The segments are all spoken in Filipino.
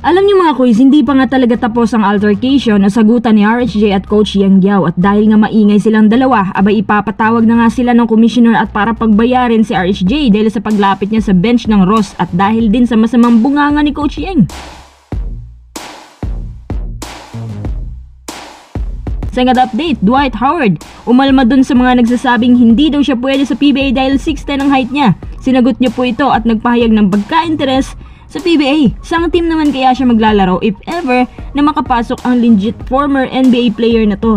Alam niyo mga kuys, hindi pa nga talaga tapos ang altercation o sagutan ni RHJ at Coach Yang Yao, at dahil nga maingay silang dalawa, abay ipapatawag na nga sila ng commissioner at para pagbayarin si RHJ dahil sa paglapit niya sa bench ng Ross at dahil din sa masamang bunganga ni Coach Yang. Sa nga update, Dwight Howard umalma dun sa mga nagsasabing hindi daw siya pwede sa PBA dahil 6'10 ang height niya. Sinagot niya po ito at nagpahayag ng pagka-interes sa PBA. Sang team naman kaya siya maglalaro if ever na makapasok ang legit former NBA player na to.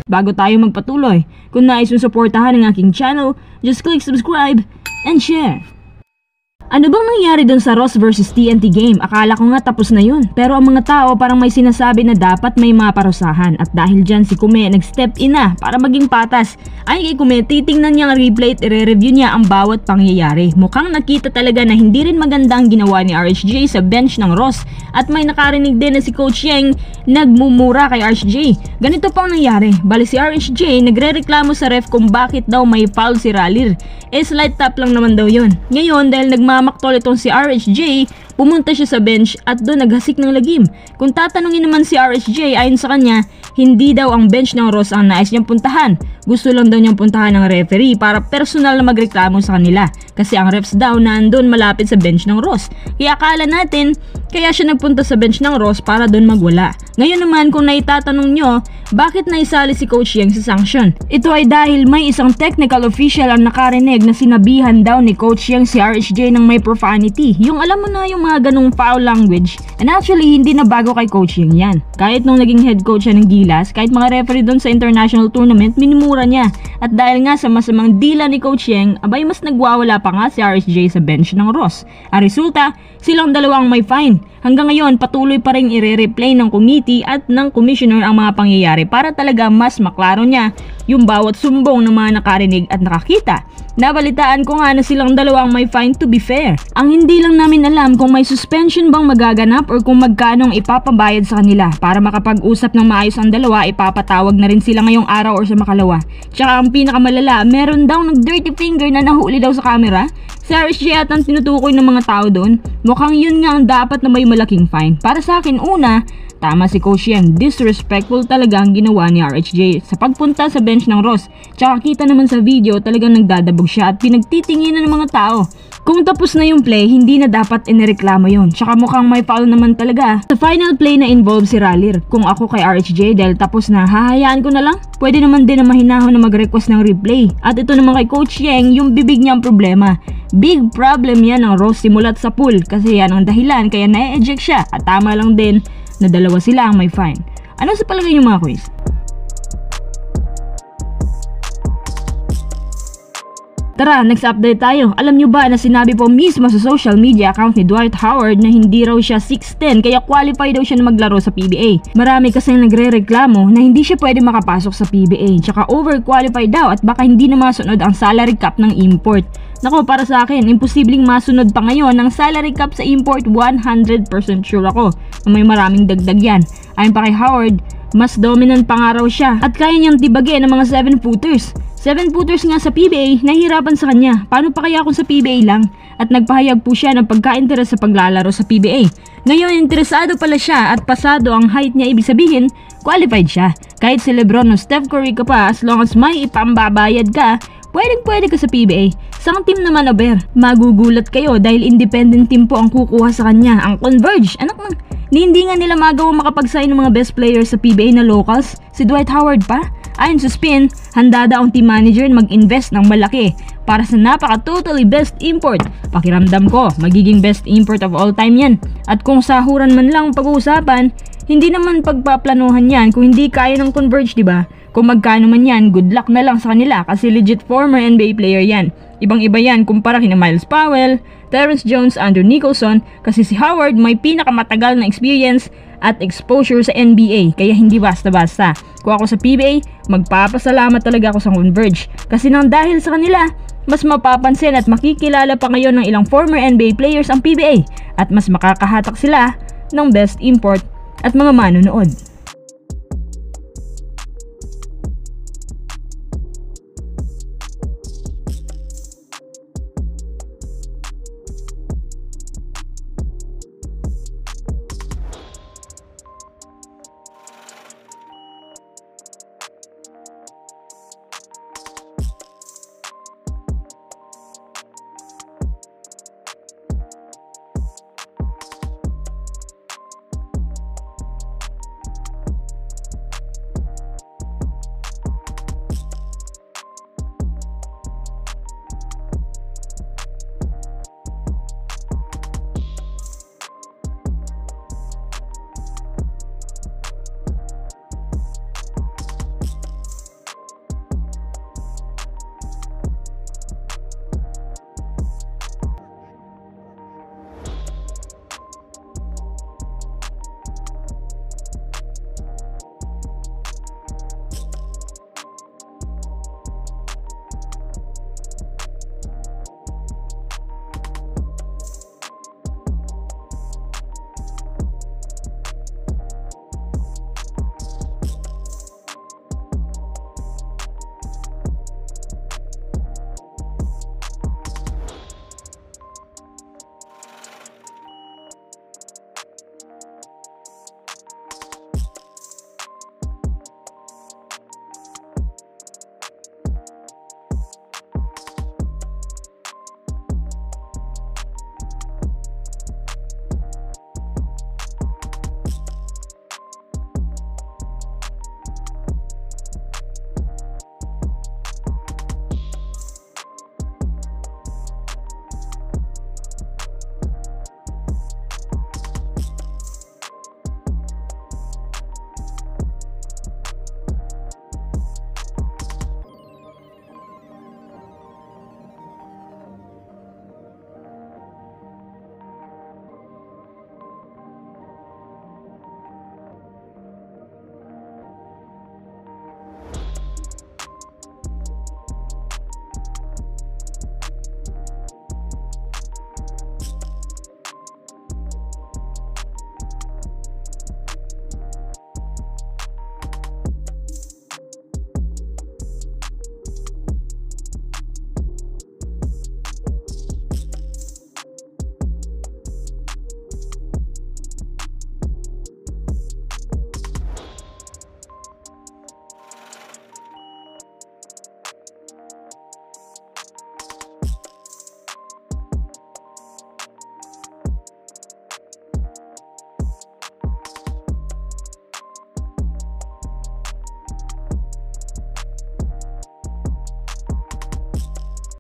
Bago tayo magpatuloy, kung nais mong suportahan ang aking channel, just click subscribe and share. Ano bang nangyari dun sa Ross vs TNT game? Akala ko nga tapos na yun. Pero ang mga tao parang may sinasabi na dapat may maparusahan. At dahil dyan si Kume nag-step in na para maging patas. Ay kay Kume, titingnan niya ang replay at i-review niya ang bawat pangyayari. Mukhang nakita talaga na hindi rin maganda ang ginawa ni RHJ sa bench ng Ross. At may nakarinig din na si Coach Yang nagmumura kay RHJ. Ganito pang nangyari. Bali si RHJ nagre-reklamo sa ref kung bakit daw may foul si Ralir. Slight tap lang naman daw yun. Ngayon dahil nagmamaktol itong si RHJ, pumunta siya sa bench at doon naghasik ng lagim. Kung tatanungin naman si RHJ, ayon sa kanya, hindi daw ang bench ng Ross ang nais niyang puntahan. Gusto lang daw niyang puntahan ng referee para personal na magreklamo sa kanila. Kasi ang refs daw na andun malapit sa bench ng Ross. Kaya akala natin, kaya siya nagpunta sa bench ng Ross para doon magwala. Ngayon naman kung naitatanong nyo, bakit naisali si Coach Yang sa sanction? Ito ay dahil may isang technical official ang nakarinig na sinabihan daw ni Coach Yang si RHJ ng may profanity. Yung alam mo na yung mga ganong foul language. And actually hindi na bago kay Coach Yang yan. Kahit nung naging head coach siya ng Gilas, kahit mga referee doon sa international tournament, minumura niya. At dahil nga sa masamang dila ni Coach Yang, abay mas nagwawala pa nga si RHJ sa bench ng Ross. Ang resulta, silang dalawang may fine. Hanggang ngayon, patuloy pa rin i-replay ng committee at ng commissioner ang mga pangyayari para talaga mas maklaro niya yung bawat sumbong ng mga nakarinig at nakakita. Nabalitaan ko nga na silang dalawang may fine to be fair. Ang hindi lang namin alam kung may suspension bang magaganap or kung magkanong ipapabayad sa kanila. Para makapag-usap ng maayos ang dalawa, ipapatawag na rin sila ngayong araw or sa makalawa. Tsaka ang pinakamalala, meron daw nag-dirty finger na nahuli daw sa camera. Si RHJ at ang tinutukoy ng mga tao doon. Mukhang yun nga ang dapat na may malaking fine. Para sa akin, una, tama si Coach Yang, disrespectful talaga ang ginawa ni RHJ sa pagpunta sa bench ng Ross. Tsaka kita naman sa video talagang nagdadabog siya at pinagtitinginan ng mga tao. Kung tapos na yung play, hindi na dapat inireklamo yun. Tsaka mukhang may foul naman talaga sa final play na involve si Ralir. Kung ako kay RHJ dahil tapos na, hahayaan ko na lang. Pwede naman din na mahinahon na mag-request ng replay. At ito naman kay Coach Yang, yung bibig niya ang problema. Big problem yan ng Ross simulat sa pool kasi yan ang dahilan kaya na-eject siya. At tama lang din na dalawa sila ang may fine. Ano sa palagay niyo mga quiz? Tara, next update tayo. Alam nyo ba na sinabi po mismo sa social media account ni Dwight Howard na hindi raw siya 6'10 kaya qualify daw siya na maglaro sa PBA. Marami kasi nagre-reklamo na hindi siya pwede makapasok sa PBA. Tsaka overqualified daw at baka hindi na masunod ang salary cap ng import. Nako, para sa akin, imposibleng masunod pa ngayon ng salary cap sa import. 100% sure ako na may maraming dagdag yan. Ayon pa kay Howard, mas dominant pa nga raw siya at kaya niyang tibagin ng mga 7-footers. 7-footers nga sa PBA, nahihirapan sa kanya. Paano pa kaya kung sa PBA lang? At nagpahayag po siya ng pagka-interes sa paglalaro sa PBA. Ngayon, interesado pala siya at pasado ang height niya, ibig sabihin, qualified siya. Kahit si Lebron o Steph Curry ka pa, as long as may ipambabayad ka, pwede ka sa PBA. Sang team naman aber, magugulat kayo dahil independent team po ang kukuha sa kanya. Ang Converge, anak na, hindi nga nila magawa makapag-sign ng mga best players sa PBA na locals. Si Dwight Howard pa. Ayon sa Spin, handa daw ang team manager mag-invest ng malaki para sa napaka-totally best import. Pakiramdam ko, magiging best import of all time yan. At kung sahuran man lang pag-uusapan, hindi naman pagpaplanuhan yan kung hindi kaya ng Converge, diba? Kung magkano man yan, good luck na lang sa kanila kasi legit former NBA player yan. Ibang-iba yan kumpara kina Miles Powell, Terrence Jones, Andrew Nicholson kasi si Howard may pinakamatagal na experience at exposure sa NBA kaya hindi basta-basta. Kung ako sa PBA, magpapasalamat talaga ako sa Converge kasi nang dahil sa kanila, mas mapapansin at makikilala pa ngayon ng ilang former NBA players ang PBA at mas makakahatak sila ng best import at mga manonood.